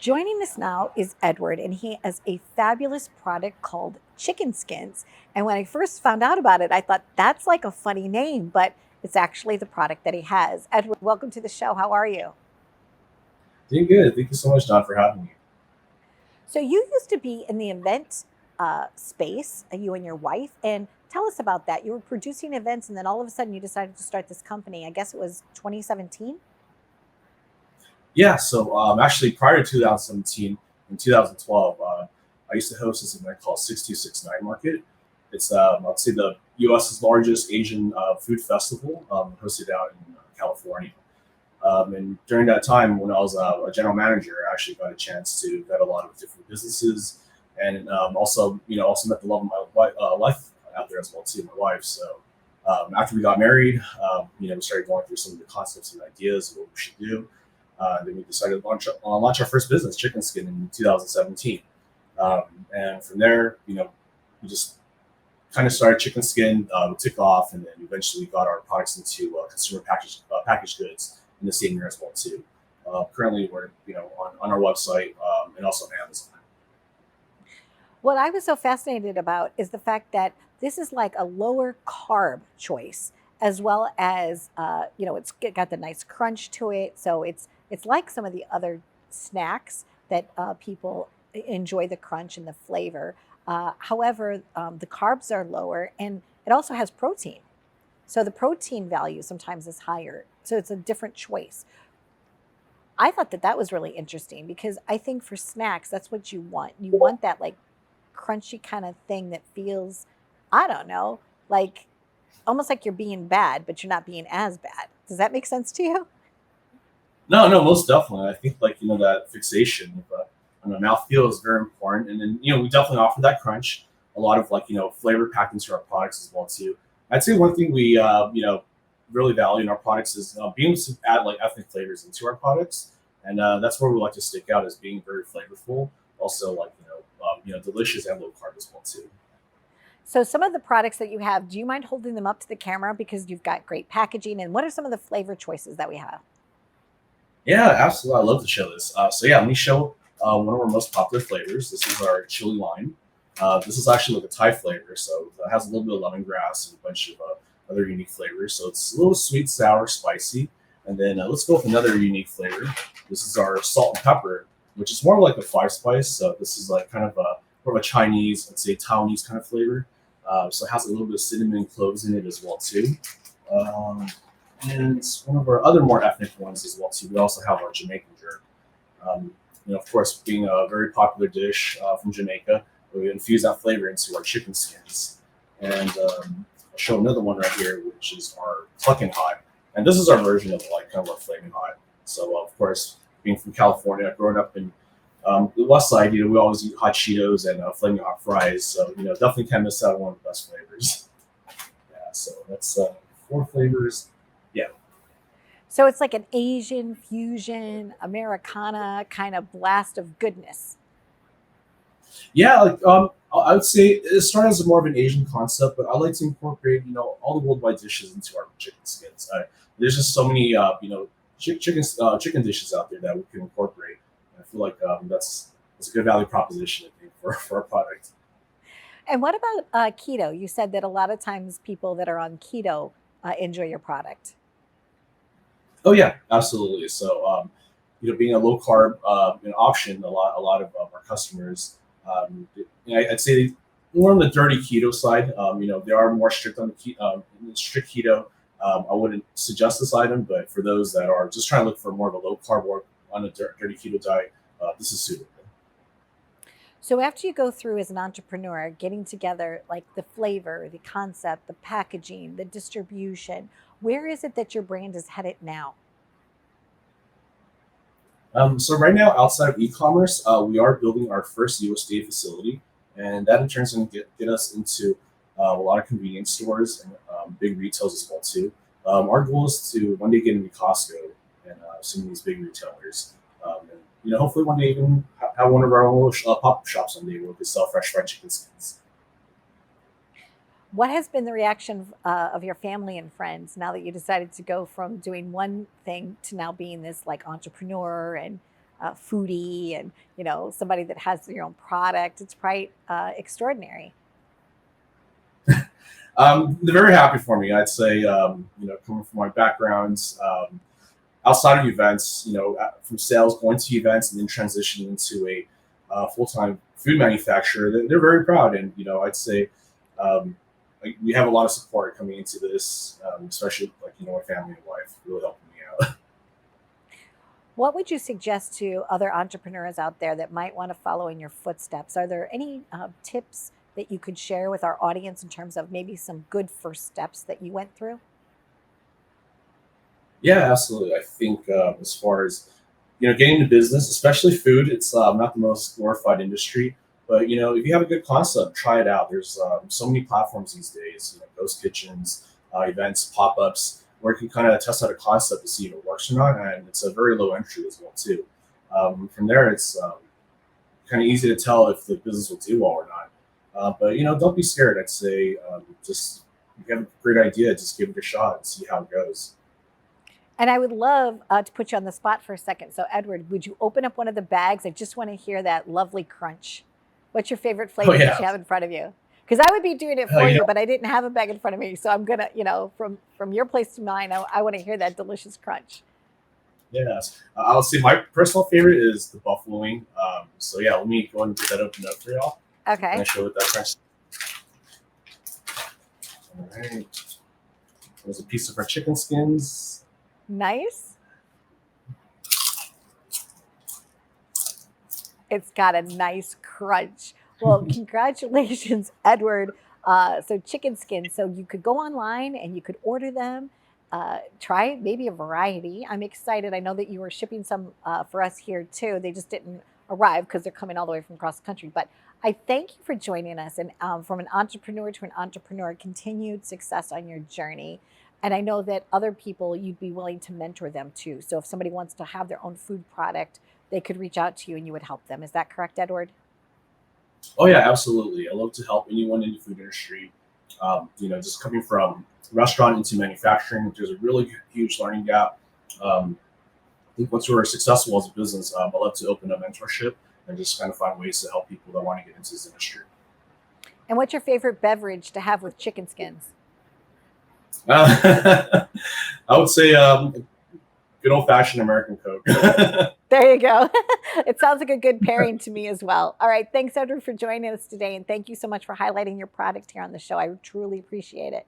Joining us now is Edward, and he has a fabulous product called Chicken Skins. And when I first found out about it, I thought that's like a funny name, but it's actually the product that he has. Edward, welcome to the show. How are you? Doing good. Thank you so much, Don, for having me. So, you used to be in the event space, you and your wife, and tell us about that. You were producing events, and then all of a sudden you decided to start this company. I guess it was 2017. Yeah, so actually, prior to 2017, in 2012, I used to host this event called 6269 Market. It's, I'd say, the U.S.'s largest Asian food festival, hosted out in California. And during that time, when I was a general manager, I actually got a chance to vet a lot of different businesses, and also, also met the love of my life out there as well too, my wife. So after we got married, we started going through some of the concepts and ideas of what we should do. Then we decided to launch our first business, Chicken Skin, in 2017. Um, and from there, we just kind of started Chicken Skin, took off, and then eventually got our products into consumer packaged goods in the same year as well too. Currently, we're on our website, and also on Amazon. What I was so fascinated about is the fact that this is like a lower carb choice, as well as it's got the nice crunch to it. So it's like some of the other snacks that people enjoy the crunch and the flavor. However, the carbs are lower, and it also has protein. So the protein value sometimes is higher. So it's a different choice. I thought that that was really interesting because I think for snacks, that's what you want. You want that like crunchy kind of thing that feels, I don't know, like almost like you're being bad, but you're not being as bad. Does that make sense to you? No, no, most definitely. I think that fixation on the mouthfeel is very important, and then we definitely offer that crunch. A lot of flavor packed into our products as well too. I'd say one thing we really value in our products is being able to add like ethnic flavors into our products, and that's where we like to stick out as being very flavorful. Also, delicious and low carb as well too. So some of the products that you have, do you mind holding them up to the camera because you've got great packaging? And what are some of the flavor choices that we have? Yeah, absolutely. I love to show this. So yeah, let me show one of our most popular flavors. This is our chili lime. This is actually like a Thai flavor, so it has a little bit of lemongrass and a bunch of other unique flavors. So it's a little sweet, sour, spicy. And then let's go with another unique flavor. This is our salt and pepper, which is more like a five spice. So this is like kind of a more of a Chinese, let's say Taiwanese kind of flavor. So it has a little bit of cinnamon and cloves in it as well too. Um, and one of our other more ethnic ones as well too. We also have our Jamaican jerk. Of course, being a very popular dish from Jamaica, we infuse that flavor into our chicken skins. And I'll show another one right here, which is our clucking hot. And this is our version of like kind of our flaming hot. So of course, being from California, growing up in the West Side, we always eat hot Cheetos and flaming hot fries. So definitely can't miss out on one of the best flavors. Yeah, so that's four flavors. Yeah. So it's like an Asian fusion, Americana kind of blast of goodness. Yeah, I would say it started as more of an Asian concept, but I like to incorporate all the worldwide dishes into our chicken skins. There's just so many chicken dishes out there that we can incorporate. I feel like that's a good value proposition I think for our product. And what about keto? You said that a lot of times people that are on keto enjoy your product. Oh yeah, absolutely. So being a low carb option, a lot of our customers, I'd say more on the dirty keto side. They are more strict on strict keto. I wouldn't suggest this item, but for those that are just trying to look for more of a low carb or on a dirty keto diet, this is suitable. So after you go through as an entrepreneur, getting together like the flavor, the concept, the packaging, the distribution, where is it that your brand is headed now? So right now, outside of e-commerce, we are building our first USDA facility, and that in turn is going to get us into a lot of convenience stores and big retails as well too. Our goal is to one day get into Costco and some of these big retailers, and hopefully one day even have one of our own little pop-up shops someday where we can sell fresh fried chicken skins. What has been the reaction of your family and friends now that you decided to go from doing one thing to now being this like entrepreneur and foodie and somebody that has your own product. It's quite extraordinary. They're very happy for me. I'd say, coming from my backgrounds, outside of events, from sales, going to events, and then transitioning into a full-time food manufacturer, they're very proud. And I'd say we have a lot of support coming into this, especially my family and wife really helping me out. What would you suggest to other entrepreneurs out there that might want to follow in your footsteps? Are there any tips that you could share with our audience in terms of maybe some good first steps that you went through? Yeah, absolutely. I think as far as getting into business, especially food, it's not the most glorified industry. But if you have a good concept, try it out. There's so many platforms these days, ghost kitchens, events, pop-ups, where you can kind of test out a concept to see if it works or not, and it's a very low entry as well too. From there, it's kind of easy to tell if the business will do well or not. But don't be scared. I'd say just if you have a great idea, just give it a shot and see how it goes. And I would love to put you on the spot for a second. So, Edward, would you open up one of the bags? I just want to hear that lovely crunch. What's your favorite Oh flavor that yeah, you have in front of you? Because I would be doing it for you know, you, but I didn't have a bag in front of me. So I'm gonna, from your place to mine, I want to hear that delicious crunch. yes. I would say my personal favorite is the buffalo wing. So yeah, let me go ahead and get that opened up for y'all. And I Okay, show what that crunch. All right. There's a piece of our chicken skins. nice. It's got a nice crunch. Well, congratulations, Edward. So chicken skins. So you could go online and you could order them. Try maybe a variety. I'm excited. I know that you were shipping some for us here too. They just didn't arrive because they're coming all the way from across the country. But I thank you for joining us. And from an entrepreneur to an entrepreneur, continued success on your journey. And I know that other people, you'd be willing to mentor them too. So if somebody wants to have their own food product, they could reach out to you and you would help them. Is that correct, Edward? Oh yeah, absolutely. I love to help anyone in the food industry. Just coming from restaurant into manufacturing, there's a really huge learning gap. I think once we're successful as a business, I love to open up mentorship and just kind of find ways to help people that want to get into this industry. And what's your favorite beverage to have with chicken skins? I would say good old fashioned American Coke. There you go. It sounds like a good pairing to me as well. All right. Thanks, Edward, for joining us today. And thank you so much for highlighting your product here on the show. I truly appreciate it.